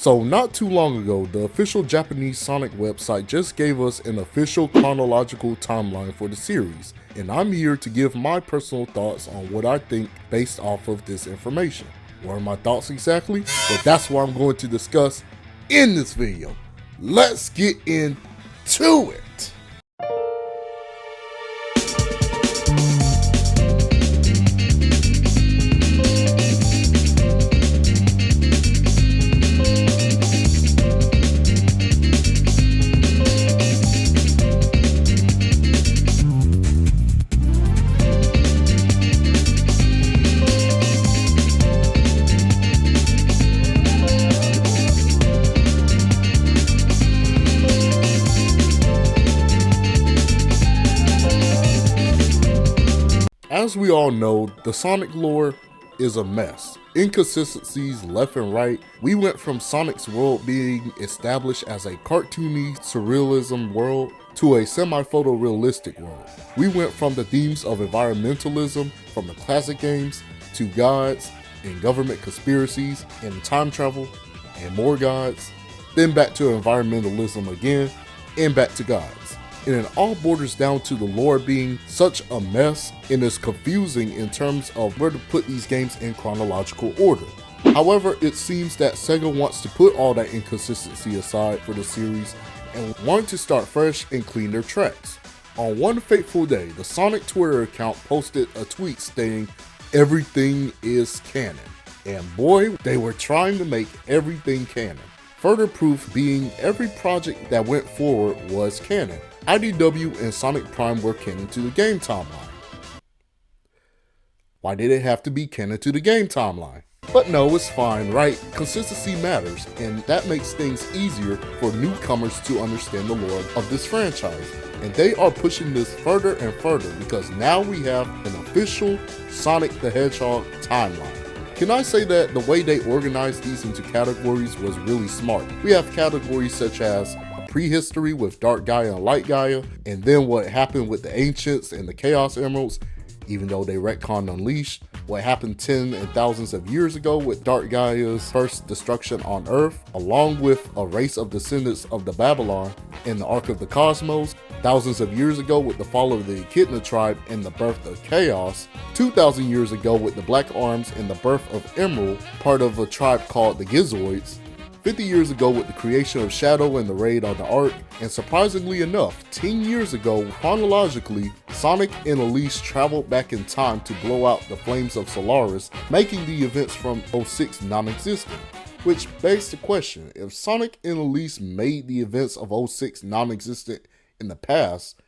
So not too long ago, the official Japanese Sonic website just gave us an official chronological timeline for the series, and I'm here to give my personal thoughts on what I think based off of this information. What are my thoughts exactly? Well, that's what I'm going to discuss in this video. Let's get into it. As we all know, the Sonic lore is a mess. Inconsistencies left and right. We went from Sonic's world being established as a cartoony surrealism world to a semi-photorealistic world. We went from the themes of environmentalism from the classic games to gods and government conspiracies and time travel and more gods, then back to environmentalism again and back to gods. And it all borders down to the lore being such a mess and is confusing in terms of where to put these games in chronological order. However, it seems that SEGA wants to put all that inconsistency aside for the series and wanted to start fresh and clean their tracks. On one fateful day, the Sonic Twitter account posted a tweet stating, "Everything is canon." And boy, they were trying to make everything canon. Further proof being every project that went forward was canon. IDW and Sonic Prime were canon to the game timeline. Why did it have to be canon to the game timeline? But no, it's fine, right? Consistency matters, and that makes things easier for newcomers to understand the lore of this franchise. And they are pushing this further and further because now we have an official Sonic the Hedgehog timeline. Can I say that the way they organized these into categories was really smart? We have categories such as prehistory with Dark Gaia and Light Gaia, and then what happened with the Ancients and the Chaos Emeralds, even though they retconned Unleashed, what happened 10 and thousands of years ago with Dark Gaia's first destruction on Earth, along with a race of descendants of the Babylon in the Ark of the Cosmos, thousands of years ago with the fall of the Echidna tribe and the birth of Chaos, 2,000 years ago with the Black Arms and the birth of Emerald, part of a tribe called the Gizoids, 50 years ago with the creation of Shadow and the raid on the Ark, and surprisingly enough, 10 years ago, chronologically, Sonic and Elise traveled back in time to blow out the flames of Solaris, making the events from 06 non-existent. Which begs the question, if Sonic and Elise made the events of 06 non-existent in the past,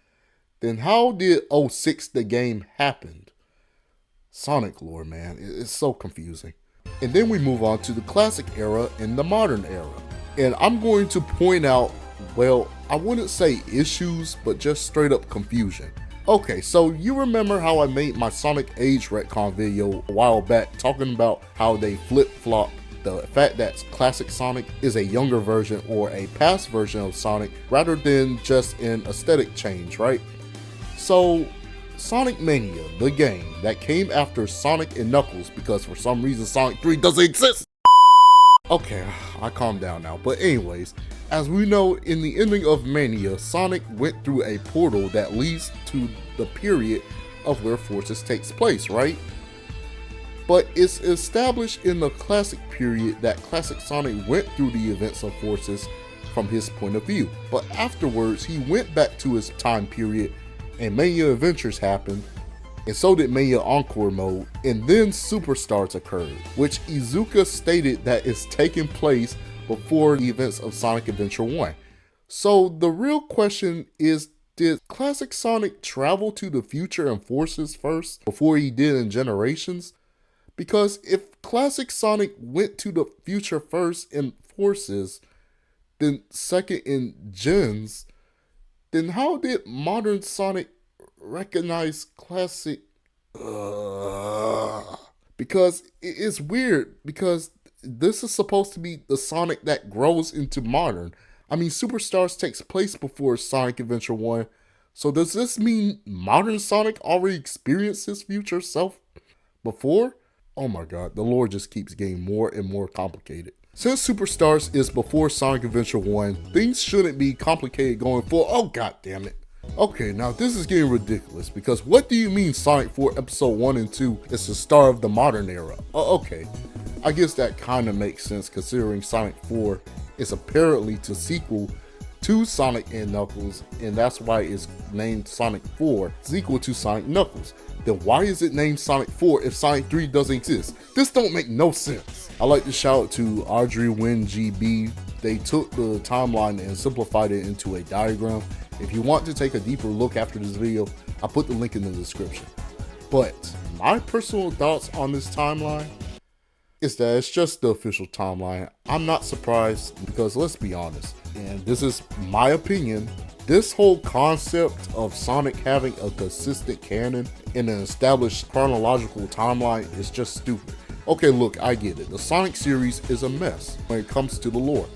then how did 06 the game happen? Sonic lore, man, it's so confusing. And then we move on to the classic era and the modern era. And I'm going to point out, well, I wouldn't say issues, but just straight up confusion. Okay, so you remember how I made my Sonic Age retcon video a while back talking about how they flip-flop the fact that classic Sonic is a younger version or a past version of Sonic rather than just an aesthetic change, right? So Sonic Mania, the game that came after Sonic and Knuckles because for some reason Sonic 3 doesn't exist. Okay, I calmed down now, but anyways, as we know, in the ending of Mania, Sonic went through a portal that leads to the period of where Forces takes place, right? But it's established in the classic period that classic Sonic went through the events of Forces from his point of view, but afterwards he went back to his time period and Mania Adventures happened, and so did Mania Encore Mode, and then Superstars occurred, which Iizuka stated that is taking place before the events of Sonic Adventure 1. So the real question is, did classic Sonic travel to the future and Forces first before he did in Generations? Because if classic Sonic went to the future first in Forces, then second in Gens, then how did modern Sonic recognize classic? Because it's weird, because this is supposed to be the Sonic that grows into modern. I mean, Superstars takes place before Sonic Adventure 1, so does this mean modern Sonic already experienced his future self before? Oh my god, the lore just keeps getting more and more complicated. Since Superstars is before Sonic Adventure 1, things shouldn't be complicated going forward. Oh god damn it. Okay, now this is getting ridiculous, because what do you mean Sonic 4 Episode 1 and 2 is the start of the modern era? Okay, I guess that kind of makes sense considering Sonic 4 is apparently the sequel to Sonic and Knuckles, and that's why it's named Sonic 4, sequel to Sonic Knuckles. Then why is it named Sonic 4 if Sonic 3 doesn't exist? This don't make no sense. I like to shout out to Audrey Wynn GB. They took the timeline and simplified it into a diagram. If you want to take a deeper look after this video, I'll put the link in the description. But my personal thoughts on this timeline is that it's just the official timeline. I'm not surprised because let's be honest, and this is my opinion, this whole concept of Sonic having a consistent canon in an established chronological timeline is just stupid. Okay, look, I get it. The Sonic series is a mess when it comes to the lore,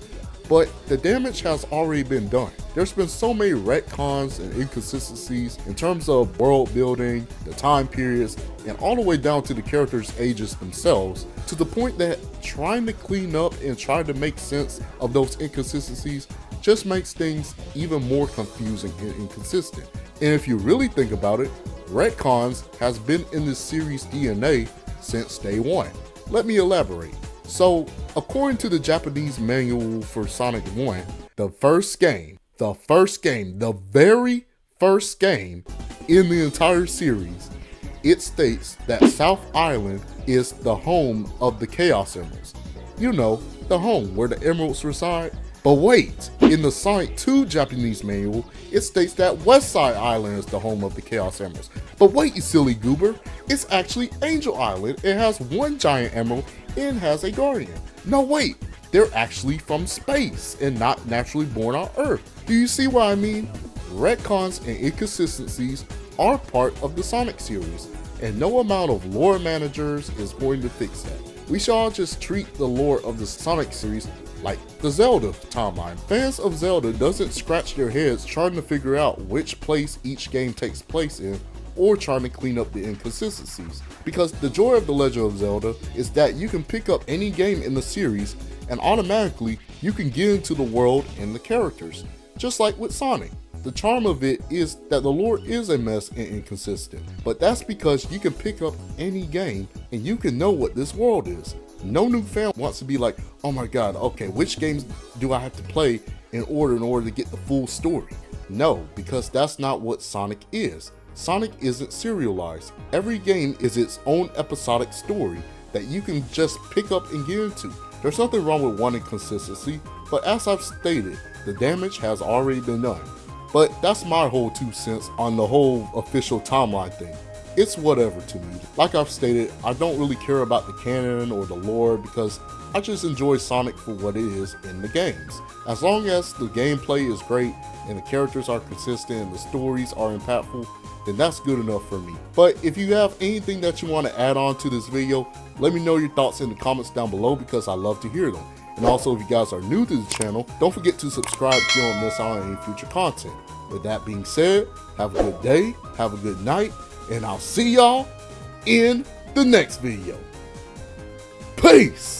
but the damage has already been done. There's been so many retcons and inconsistencies in terms of world building, the time periods, and all the way down to the characters' ages themselves, to the point that trying to clean up and try to make sense of those inconsistencies just makes things even more confusing and inconsistent. And if you really think about it, retcons has been in this series' DNA since day one. Let me elaborate. So, according to the Japanese manual for Sonic 1, the very first game in the entire series, it states that South Island is the home of the Chaos Emeralds. You know, the home where the emeralds reside. But wait, in the Sonic 2 Japanese manual, it states that Westside Island is the home of the Chaos Emeralds. But wait, you silly goober, it's actually Angel Island. It has one giant emerald and has a guardian. No wait, they're actually from space and not naturally born on Earth. Do you see what I mean? Retcons and inconsistencies are part of the Sonic series, and no amount of lore managers is going to fix that. We should all just treat the lore of the Sonic series like the Zelda timeline. Fans of Zelda doesn't scratch their heads trying to figure out which place each game takes place in, or trying to clean up the inconsistencies. Because the joy of The Legend of Zelda is that you can pick up any game in the series and automatically you can get into the world and the characters. Just like with Sonic. The charm of it is that the lore is a mess and inconsistent, but that's because you can pick up any game and you can know what this world is. No new fan wants to be like, oh my god, okay, which games do I have to play in order to get the full story? No, because that's not what Sonic is. Sonic isn't serialized. Every game is its own episodic story that you can just pick up and get into. There's nothing wrong with wanting consistency, but as I've stated, the damage has already been done. But that's my whole 2 cents on the whole official timeline thing. It's whatever to me. Like I've stated, I don't really care about the canon or the lore because I just enjoy Sonic for what it is in the games. As long as the gameplay is great and the characters are consistent and the stories are impactful, then that's good enough for me. But if you have anything that you want to add on to this video, let me know your thoughts in the comments down below because I love to hear them. And also, if you guys are new to the channel, don't forget to subscribe so you don't miss out on any future content. With that being said, have a good day, have a good night, and I'll see y'all in the next video. Peace!